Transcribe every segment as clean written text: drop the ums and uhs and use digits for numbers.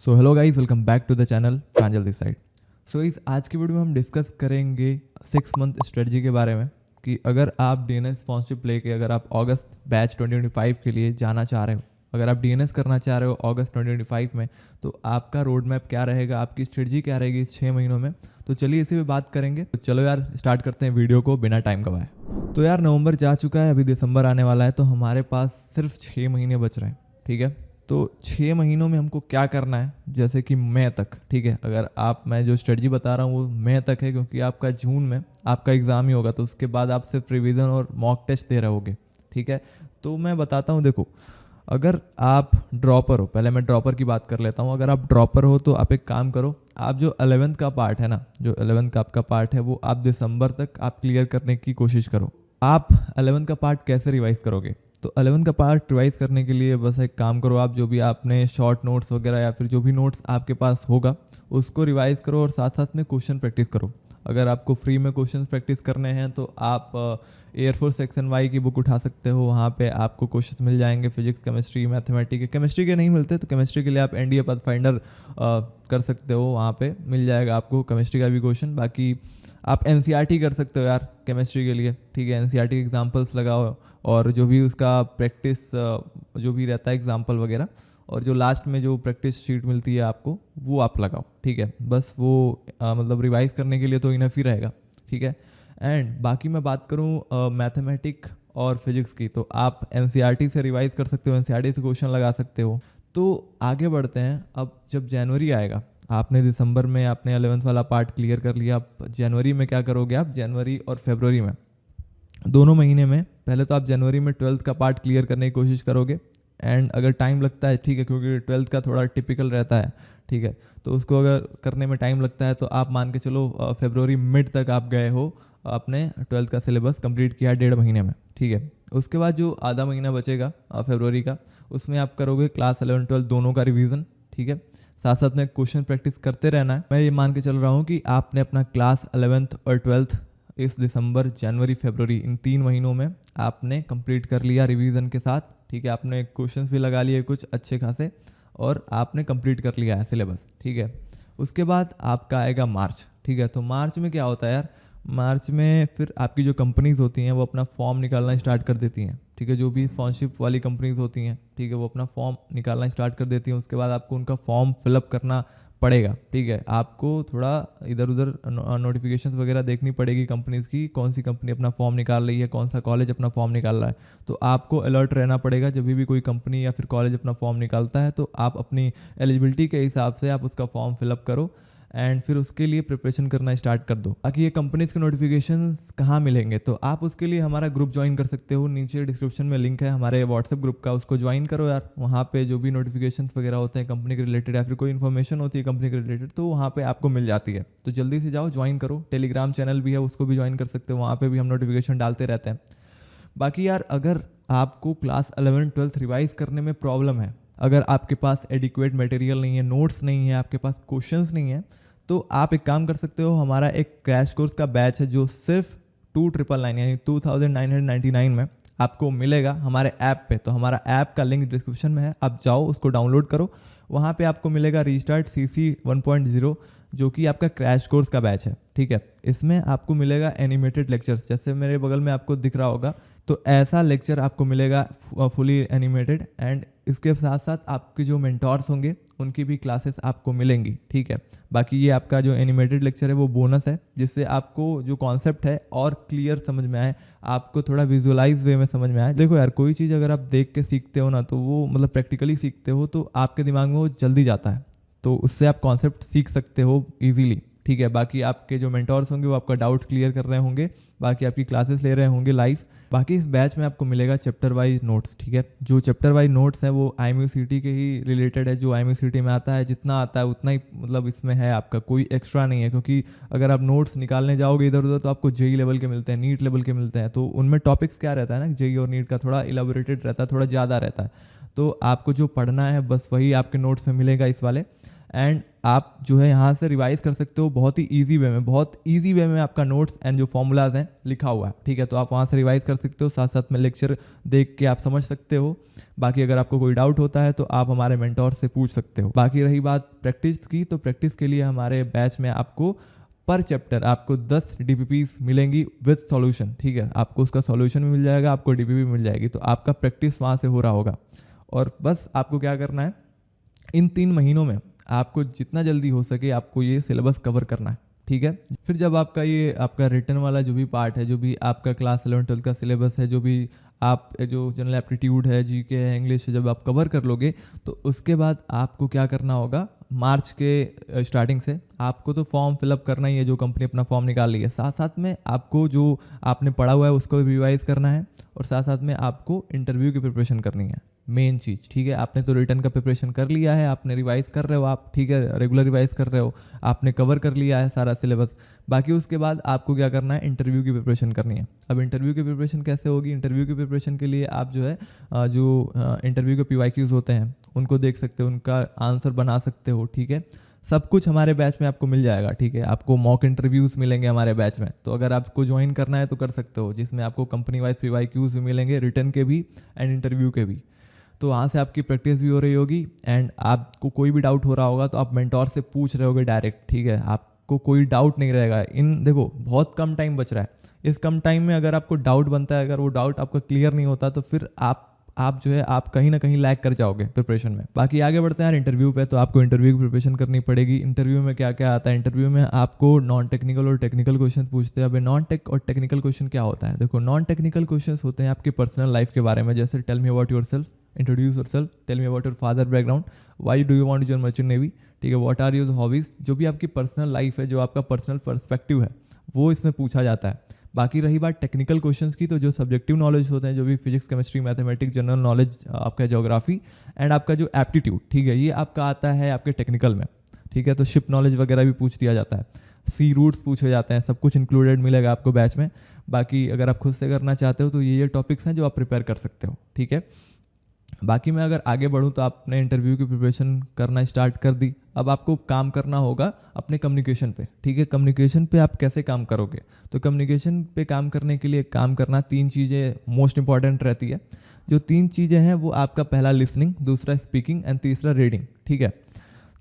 So hello guys, welcome back to the channel Pranjal this side. So guys, आज की video में हम discuss करेंगे 6 मंथ स्ट्रेटजी के बारे में कि अगर आप डीएनएस स्पॉन्सरशिप लेके अगर आप अगस्त बैच 2025 के लिए जाना चाह रहे हो, अगर आप डीएनएस करना चाह रहे हो अगस्त 2025 में, तो आपका रोड मैप क्या रहेगा, आपकी स्ट्रेटजी क्या रहेगी इस 6 महीनों में। तो चलिए इसी पे बात करेंगे। तो चलो यार स्टार्ट करते हैं वीडियो को बिना टाइम गवाए। तो यार नवंबर जा चुका है, अभी दिसंबर आने वाला है, तो हमारे पास सिर्फ 6 महीने बच रहे हैं। ठीक है, तो 6 महीनों में हमको क्या करना है, जैसे कि मई तक। ठीक है, अगर मैं जो स्ट्रेटजी बता रहा हूँ वो मई तक है, क्योंकि आपका जून में आपका एग्ज़ाम ही होगा, तो उसके बाद आप सिर्फ रिवीजन और मॉक टेस्ट दे रहोगे। ठीक है, तो मैं बताता हूँ, देखो अगर आप ड्रॉपर हो, पहले मैं ड्रॉपर की बात कर लेता हूँ। अगर आप ड्रॉपर हो तो आप एक काम करो, आप जो 11th का पार्ट है ना, जो 11th का आपका पार्ट है वो आप दिसंबर तक आप क्लियर करने की कोशिश करो। आप 11th का पार्ट कैसे रिवाइज करोगे? तो 11th का पार्ट रिवाइज करने के लिए बस एक काम करो, आप जो भी आपने शॉर्ट नोट्स वगैरह या फिर जो भी नोट्स आपके पास होगा उसको रिवाइज करो और साथ साथ में क्वेश्चन प्रैक्टिस करो। अगर आपको फ्री में क्वेश्चन प्रैक्टिस करने हैं तो आप एयरफोर्स सेक्शन वाई की बुक उठा सकते हो, वहाँ पे आपको क्वेश्चंस मिल जाएंगे फिजिक्स, केमिस्ट्री, मैथमेटिक्स। केमिस्ट्री के नहीं मिलते तो केमिस्ट्री के लिए आप एनडीए पाथफाइंडर कर सकते हो, वहाँ पे मिल जाएगा आपको केमिस्ट्री का भी क्वेश्चन। बाकी आप एनसीईआरटी कर सकते हो यार केमिस्ट्री के लिए। ठीक है, एनसीईआरटी के एग्जाम्पल्स लगाओ और जो भी उसका प्रैक्टिस जो भी रहता है एग्जाम्पल वगैरह, और जो लास्ट में जो प्रैक्टिस शीट मिलती है आपको वो आप लगाओ। ठीक है, बस वो मतलब रिवाइज करने के लिए तो इनफ ही रहेगा। ठीक है, एंड बाकी मैं बात करूँ मैथमेटिक्स और फिजिक्स की, तो आप एनसीईआरटी से रिवाइज कर सकते हो, एनसीईआरटी से क्वेश्चन लगा सकते हो। तो आगे बढ़ते हैं। अब जब जनवरी आएगा, आपने दिसंबर में आपने 11th वाला पार्ट क्लियर कर लिया, आप जनवरी में क्या करोगे? आप जनवरी और फरवरी में दोनों महीने में पहले तो आप जनवरी में 12th का पार्ट क्लियर करने की कोशिश करोगे। एंड अगर टाइम लगता है, ठीक है, क्योंकि 12th का थोड़ा टिपिकल रहता है, ठीक है, तो उसको अगर करने में टाइम लगता है तो आप मान के चलो फरवरी मिड तक आप गए हो, आपने 12th का सिलेबस कंप्लीट किया 1.5 महीने में। ठीक है, उसके बाद जो आधा महीना बचेगा फरवरी का, उसमें आप करोगे क्लास 11 12 दोनों का रिवीजन। ठीक है, साथ साथ में क्वेश्चन प्रैक्टिस करते रहना है। मैं ये मान के चल रहा हूँ कि आपने अपना क्लास 11th और 12th इस दिसंबर, जनवरी, फरवरी, इन 3 महीनों में आपने कंप्लीट कर लिया रिवीजन के साथ। ठीक है, आपने क्वेश्चंस भी लगा लिए कुछ अच्छे खासे और आपने कंप्लीट कर लिया है सिलेबस। ठीक है, उसके बाद आपका आएगा मार्च। ठीक है, तो मार्च में क्या होता है यार, मार्च में फिर आपकी जो कंपनीज होती हैं वो अपना फॉर्म निकालना स्टार्ट कर देती हैं। ठीक है, जो भी स्पॉन्सरशिप वाली कंपनीज होती हैं, ठीक है, वो अपना फॉर्म निकालना स्टार्ट कर देती हैं। उसके बाद आपको उनका फॉर्म फिलअप करना पड़ेगा। ठीक है, आपको थोड़ा इधर उधर नोटिफिकेशंस वगैरह देखनी पड़ेगी कंपनीज की, कौन सी कंपनी अपना फॉर्म निकाल रही है, कौन सा कॉलेज अपना फॉर्म निकाल रहा है। तो आपको अलर्ट रहना पड़ेगा, जब भी कोई कंपनी या फिर कॉलेज अपना फॉर्म निकालता है तो आप अपनी एलिजिबिलिटी के हिसाब से आप उसका फॉर्म फिलअप करो एंड फिर उसके लिए प्रिपरेशन करना स्टार्ट कर दो। बाकी ये कंपनीज के नोटिफिकेशंस कहाँ मिलेंगे, तो आप उसके लिए हमारा ग्रुप ज्वाइन कर सकते हो, नीचे डिस्क्रिप्शन में लिंक है हमारे व्हाट्सएप ग्रुप का, उसको ज्वाइन करो यार। वहाँ पे जो भी नोटिफिकेशंस वगैरह होते हैं कंपनी के रिलेटेड या फिर कोई इन्फॉर्मेशन होती है कंपनी के रिलेटेड, तो वहाँ पे आपको मिल जाती है। तो जल्दी से जाओ ज्वाइन करो। टेलीग्राम चैनल भी है, उसको भी ज्वाइन कर सकते हो, वहाँ पर भी हम नोटिफिकेशन डालते रहते हैं। बाकी यार अगर आपको क्लास 11 12 रिवाइज करने में प्रॉब्लम है, अगर आपके पास एडिक्वेट मटेरियल नहीं है, नोट्स नहीं है, आपके पास क्वेश्चंस नहीं है, तो आप एक काम कर सकते हो, हमारा एक क्रैश कोर्स का बैच है जो सिर्फ 2999 यानी 2999 में आपको मिलेगा हमारे ऐप पे। तो हमारा ऐप का लिंक डिस्क्रिप्शन में है, आप जाओ उसको डाउनलोड करो। वहाँ पे आपको मिलेगा रीस्टार्ट सीसी 1.0 जो कि आपका क्रैश कोर्स का बैच है। ठीक है, इसमें आपको मिलेगा एनिमेटेड लेक्चर्स, जैसे मेरे बगल में आपको दिख रहा होगा, तो ऐसा लेक्चर आपको मिलेगा फुली एनिमेटेड। एंड इसके साथ साथ आपके जो मेंटोर्स होंगे उनकी भी क्लासेस आपको मिलेंगी। ठीक है, बाकी ये आपका जो एनिमेटेड लेक्चर है वो बोनस है, जिससे आपको जो कॉन्सेप्ट है और क्लियर समझ में आए, आपको थोड़ा विजुअलाइज वे में समझ में आए। देखो यार, कोई चीज़ अगर आप देख के सीखते हो ना, तो वो मतलब प्रैक्टिकली सीखते हो तो आपके दिमाग में वो जल्दी जाता है, तो उससे आप कॉन्सेप्ट सीख सकते हो ईजिली। ठीक है, बाकी आपके जो मेंटोर्स होंगे वो आपका डाउट्स क्लियर कर रहे होंगे, बाकी आपकी क्लासेस ले रहे होंगे लाइव। बाकी इस बैच में आपको मिलेगा चैप्टर वाइज नोट्स। ठीक है, जो चैप्टर वाइज नोट्स है वो IMUCT के ही रिलेटेड है, जो IMUCT में आता है जितना आता है उतना ही मतलब इसमें है, आपका कोई एक्स्ट्रा नहीं है। क्योंकि अगर आप नोट्स निकालने जाओगे इधर उधर तो आपको जेई लेवल के मिलते हैं, नीट लेवल के मिलते हैं, तो उनमें टॉपिक्स क्या रहता है ना, जेई और नीट का थोड़ा इलाबोरेटेड रहता है, थोड़ा ज़्यादा रहता है। तो आपको जो पढ़ना है बस वही आपके नोट्स में मिलेगा इस वाले। एंड आप जो है यहाँ से रिवाइज कर सकते हो बहुत ही ईजी वे में, बहुत ईजी वे में आपका नोट्स एंड जो फॉर्मूलाज हैं लिखा हुआ है, ठीक है। तो आप वहाँ से रिवाइज कर सकते हो, साथ साथ में लेक्चर देख के आप समझ सकते हो। बाकी अगर आपको कोई डाउट होता है तो आप हमारे मेंटोर से पूछ सकते हो। बाकी रही बात प्रैक्टिस की, तो प्रैक्टिस के लिए हमारे बैच में आपको पर चैप्टर आपको 10 DPPs मिलेंगी विद सॉल्यूशन, ठीक है। आपको उसका सॉल्यूशन भी मिल जाएगा, आपको DPP मिल जाएगी, तो आपका प्रैक्टिस वहाँ से हो रहा होगा। और बस आपको क्या करना है, इन 3 महीनों में आपको जितना जल्दी हो सके आपको ये सिलेबस कवर करना है, ठीक है। फिर जब आपका ये आपका रिटर्न वाला जो भी पार्ट है, जो भी आपका क्लास 11-12 का सिलेबस है, जो भी आप जो जनरल एप्टीट्यूड है, GK है, इंग्लिश है, जब आप कवर कर लोगे तो उसके बाद आपको क्या करना होगा, मार्च के स्टार्टिंग से आपको तो फॉर्म फिलअप करना ही है, जो कंपनी अपना फॉर्म निकाल रही है। साथ साथ में आपको जो आपने पढ़ा हुआ है उसको भी रिवाइज करना है, और साथ साथ में आपको इंटरव्यू की प्रिपरेशन करनी है, मेन चीज़, ठीक है। आपने तो रिटर्न का प्रिपरेशन कर लिया है, आपने रिवाइज कर रहे हो आप, ठीक है, रेगुलर रिवाइज कर रहे हो, आपने कवर कर लिया है सारा सिलेबस। बाकी उसके बाद आपको क्या करना है, इंटरव्यू की प्रिपरेशन करनी है। अब इंटरव्यू की प्रिपरेशन कैसे होगी, इंटरव्यू की प्रिपरेशन के लिए आप जो है इंटरव्यू के PYQs होते हैं उनको देख सकते हो, उनका आंसर बना सकते हो, ठीक है। सब कुछ हमारे बैच में आपको मिल जाएगा, ठीक है। आपको मॉक इंटरव्यूज़ मिलेंगे हमारे बैच में, तो अगर आपको ज्वाइन करना है तो कर सकते हो, जिसमें आपको कंपनी वाइज PYQs भी मिलेंगे, रिटर्न के भी एंड इंटरव्यू के भी। तो वहाँ से आपकी प्रैक्टिस भी हो रही होगी, एंड आपको कोई भी डाउट हो रहा होगा तो आप मेंटोर से पूछ रहे होगे डायरेक्ट, ठीक है। आपको कोई डाउट नहीं रहेगा। देखो बहुत कम टाइम बच रहा है, इस कम टाइम में अगर आपको डाउट बनता है, अगर वो डाउट आपका क्लियर नहीं होता तो फिर आप जो है आप कहीं ना कहीं लैग कर जाओगे प्रिपरेशन में। बाकी आगे बढ़ते हैं यार इंटरव्यू पे, तो आपको इंटरव्यू की प्रिपरेशन करनी पड़ेगी। इंटरव्यू में क्या क्या आता है, इंटरव्यू में आपको नॉन टेक्निकल और टेक्निकल क्वेश्चन पूछते हैं। अब नॉन टेक और टेक्निकल क्वेश्चन क्या होता है, देखो नॉन टेक्निकल क्वेश्चन होते हैं आपकी पर्सनल लाइफ के बारे में, जैसे tell me about yourself, introduce yourself, tell me about your father background, why do you want to join merchant navy, ठीक है, व्हाट आर योर हॉबीज। जो भी आपकी पर्सनल लाइफ है, जो आपका पर्सनल पर्सपेक्टिव है, वो इसमें पूछा जाता है। बाकी रही बात टेक्निकल क्वेश्चंस की, तो जो सब्जेक्टिव नॉलेज होते हैं, जो भी physics, chemistry, mathematics, general knowledge, आपका ज्योग्राफी एंड आपका जो एप्टीट्यूड, ठीक है, ये आपका आता है आपके टेक्निकल में, ठीक है। तो शिप नॉलेज वगैरह भी पूछ दिया जाता है, सी रूट्स पूछे जाते हैं, सब कुछ इंक्लूडेड मिलेगा आपको बैच में। बाकी अगर आप खुद से करना चाहते हो तो ये टॉपिक्स हैं जो आप प्रिपेयर कर सकते हो, ठीक है। बाकी मैं अगर आगे बढ़ूँ तो आपने इंटरव्यू की प्रिपरेशन करना स्टार्ट कर दी, अब आपको काम करना होगा अपने कम्युनिकेशन पे, ठीक है। कम्युनिकेशन पे आप कैसे काम करोगे, तो कम्युनिकेशन पे काम करने के लिए काम करना 3 चीज़ें मोस्ट इंपॉर्टेंट रहती है। जो 3 चीज़ें हैं वो आपका पहला लिसनिंग, दूसरा स्पीकिंग एंड तीसरा रीडिंग, ठीक है।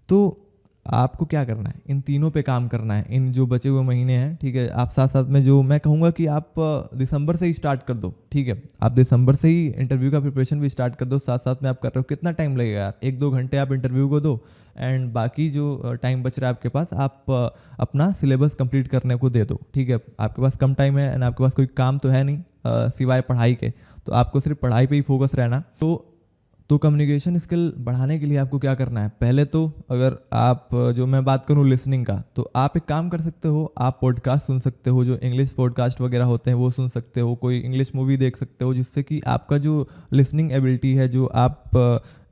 तो आपको क्या करना है, इन तीनों पे काम करना है इन जो बचे हुए महीने हैं, ठीक है। आप साथ साथ में जो मैं कहूँगा कि आप दिसंबर से ही स्टार्ट कर दो, ठीक है। आप दिसंबर से ही इंटरव्यू का प्रिपरेशन भी स्टार्ट कर दो, साथ साथ में आप कर रहे हो, कितना टाइम लगेगा यार, 1-2 घंटे आप इंटरव्यू को दो, एंड बाकी जो टाइम बच रहा है आपके पास, आप अपना सिलेबस कंप्लीट करने को दे दो, ठीक है। आपके पास कम टाइम है एंड आपके पास कोई काम तो है नहीं सिवाय पढ़ाई के, तो आपको सिर्फ पढ़ाई पे ही फोकस रहना। तो कम्युनिकेशन स्किल बढ़ाने के लिए आपको क्या करना है, पहले तो अगर आप जो मैं बात करूँ लिसनिंग का, तो आप एक काम कर सकते हो, आप पॉडकास्ट सुन सकते हो, जो इंग्लिश पॉडकास्ट वगैरह होते हैं वो सुन सकते हो, कोई इंग्लिश मूवी देख सकते हो, जिससे कि आपका जो लिसनिंग एबिलिटी है, जो आप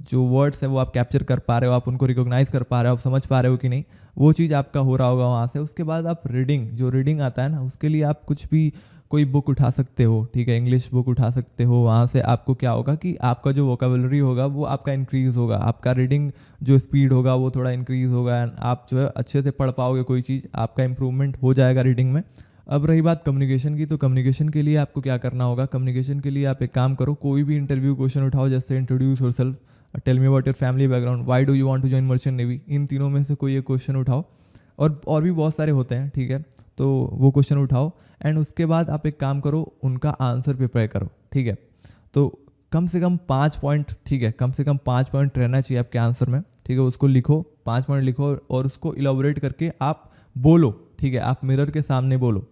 जो वर्ड्स है वो आप कैप्चर कर पा रहे हो, आप उनको रिकॉग्नाइज कर पा रहे हो, आप समझ पा रहे हो कि नहीं, वो चीज़ आपका हो रहा होगा वहाँ से। उसके बाद आप जो रीडिंग आता है ना, उसके लिए आप कुछ भी कोई बुक उठा सकते हो, ठीक है, इंग्लिश बुक उठा सकते हो। वहाँ से आपको क्या होगा कि आपका जो वोकेबुलरी होगा वो आपका इंक्रीज़ होगा, आपका रीडिंग जो स्पीड होगा वो थोड़ा इंक्रीज़ होगा, एंड आप जो है अच्छे से पढ़ पाओगे, कोई चीज़ आपका इंप्रूवमेंट हो जाएगा रीडिंग में। अब रही बात कम्युनिकेशन की, तो कम्युनिकेशन के लिए आपको क्या करना होगा, कम्युनिकेशन के लिए आप एक काम करो, कोई भी इंटरव्यू क्वेश्चन उठाओ, जैसे introduce yourself, tell me about your family background, why do you want to join merchant navy, इन तीनों में से कोई एक क्वेश्चन उठाओ, और भी बहुत सारे होते हैं, ठीक है। तो वो क्वेश्चन उठाओ एंड उसके बाद आप एक काम करो, उनका आंसर प्रिपेयर करो, ठीक है। तो कम से कम 5 पॉइंट, ठीक है, कम से कम 5 पॉइंट रहना चाहिए आपके आंसर में, ठीक है। उसको लिखो, 5 पॉइंट लिखो और उसको इलाबोरेट करके आप बोलो, ठीक है, आप मिरर के सामने बोलो।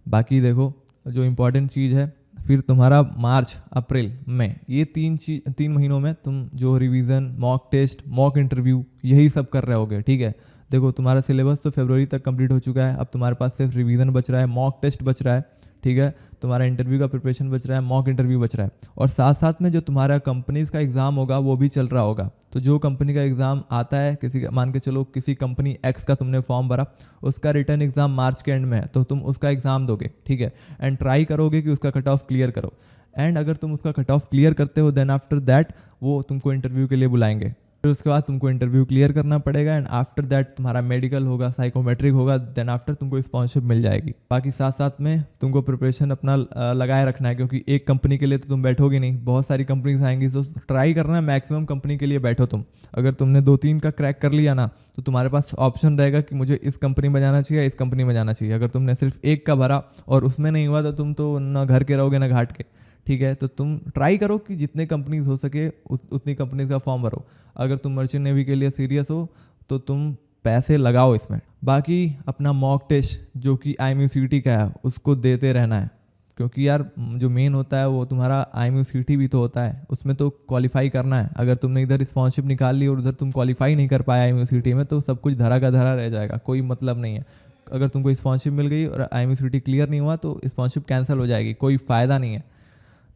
बाकी देखो जो इम्पोर्टेंट चीज़ है, फिर तुम्हारा मार्च, अप्रैल, मई, ये 3 महीनों में तुम जो revision, mock test, mock interview, यही सब कर रहे होगे, ठीक है। देखो तुम्हारा सिलेबस तो फरवरी तक कंप्लीट हो चुका है, अब तुम्हारे पास सिर्फ रिवीजन बच रहा है, मॉक टेस्ट बच रहा है, ठीक है, तुम्हारा इंटरव्यू का प्रिपरेशन बच रहा है, मॉक इंटरव्यू बच रहा है, और साथ साथ में जो तुम्हारा कंपनीज का एग्ज़ाम होगा वो भी चल रहा होगा। तो जो कंपनी का एग्ज़ाम आता है, किसी मान के चलो किसी कंपनी एक्स का तुमने फॉर्म भरा, उसका रिटर्न एग्ज़ाम मार्च के एंड में है, तो तुम उसका एग्ज़ाम दोगे, ठीक है, एंड ट्राई करोगे कि उसका कट ऑफ क्लियर करो। एंड अगर तुम उसका कट ऑफ क्लियर करते हो, देन आफ्टर दैट वो तुमको इंटरव्यू के लिए बुलाएंगे, फिर उसके बाद तुमको इंटरव्यू क्लियर करना पड़ेगा एंड आफ्टर दैट तुम्हारा मेडिकल होगा, साइकोमेट्रिक होगा, देन आफ्टर तुमको स्पॉन्सरशिप मिल जाएगी। बाकी साथ साथ में तुमको प्रिपरेशन अपना लगाए रखना है, क्योंकि एक कंपनी के लिए तो तुम बैठोगे नहीं, बहुत सारी कंपनीज आएंगी। तो ट्राई करना है मैक्सिमम कंपनी के लिए बैठो तुम। अगर तुमने 2-3 का क्रैक कर लिया ना, तो तुम्हारे पास ऑप्शन रहेगा कि मुझे इस कंपनी में जाना चाहिए, इस कंपनी में जाना चाहिए। अगर तुमने सिर्फ एक का भरा और उसमें नहीं हुआ, तो तुम तो ना घर के रहोगे ना घाट के। ठीक है, तो तुम ट्राई करो कि जितने कंपनीज हो सके उतनी कंपनीज का फॉर्म भरो। अगर तुम मर्चेंट नेवी के लिए सीरियस हो तो तुम पैसे लगाओ इसमें। बाकी अपना मॉक टेस्ट जो कि IMUCT का है उसको देते रहना है, क्योंकि यार जो मेन होता है वो तुम्हारा IMUCT भी तो होता है, उसमें तो क्वालिफाई करना है। अगर तुमने इधर स्पॉन्सरशिप निकाल ली और उधर तुम क्वालिफाई नहीं कर पाए IMUCT में, तो सब कुछ धरा का धरा रह जाएगा, कोई मतलब नहीं है। अगर तुमको स्पॉन्सरशिप मिल गई और IMUCT क्लियर नहीं हुआ तो स्पॉन्सरशिप कैंसिल हो जाएगी, कोई फ़ायदा नहीं है।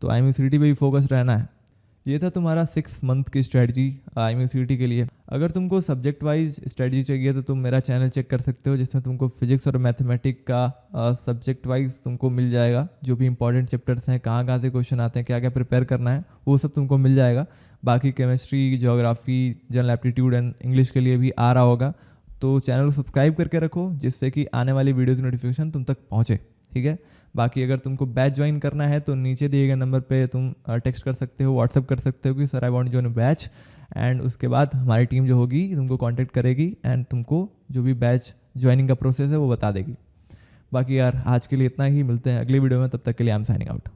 तो IMUCT पे भी फोकस रहना है। ये था तुम्हारा 6 मंथ की स्ट्रेटजी IMUCT के लिए। अगर तुमको सब्जेक्ट वाइज स्ट्रेटजी चाहिए तो तुम मेरा चैनल चेक कर सकते हो, जिसमें तुमको फिजिक्स और मैथमेटिक का सब्जेक्ट वाइज तुमको मिल जाएगा। जो भी इंपॉर्टेंट चैप्टर्स हैं, कहाँ कहाँ से क्वेश्चन आते हैं, क्या क्या प्रिपेयर करना है, वो सब तुमको मिल जाएगा। बाकी chemistry, geography, general aptitude and English के लिए भी आ रहा होगा। तो चैनल को सब्सक्राइब करके रखो, जिससे कि आने वाली वीडियोज़ की नोटिफिकेशन तुम तक पहुँचे। ठीक है, बाकी अगर तुमको बैच ज्वाइन करना है तो नीचे दिए गए नंबर पे तुम टेक्स्ट कर सकते हो, व्हाट्सअप कर सकते हो कि sir I want join batch. And उसके बाद हमारी टीम जो होगी तुमको कांटेक्ट करेगी एंड तुमको जो भी बैच ज्वाइनिंग का प्रोसेस है वो बता देगी। बाकी यार आज के लिए इतना ही, मिलते हैं अगली वीडियो में, तब तक के लिए आई एम साइनिंग आउट।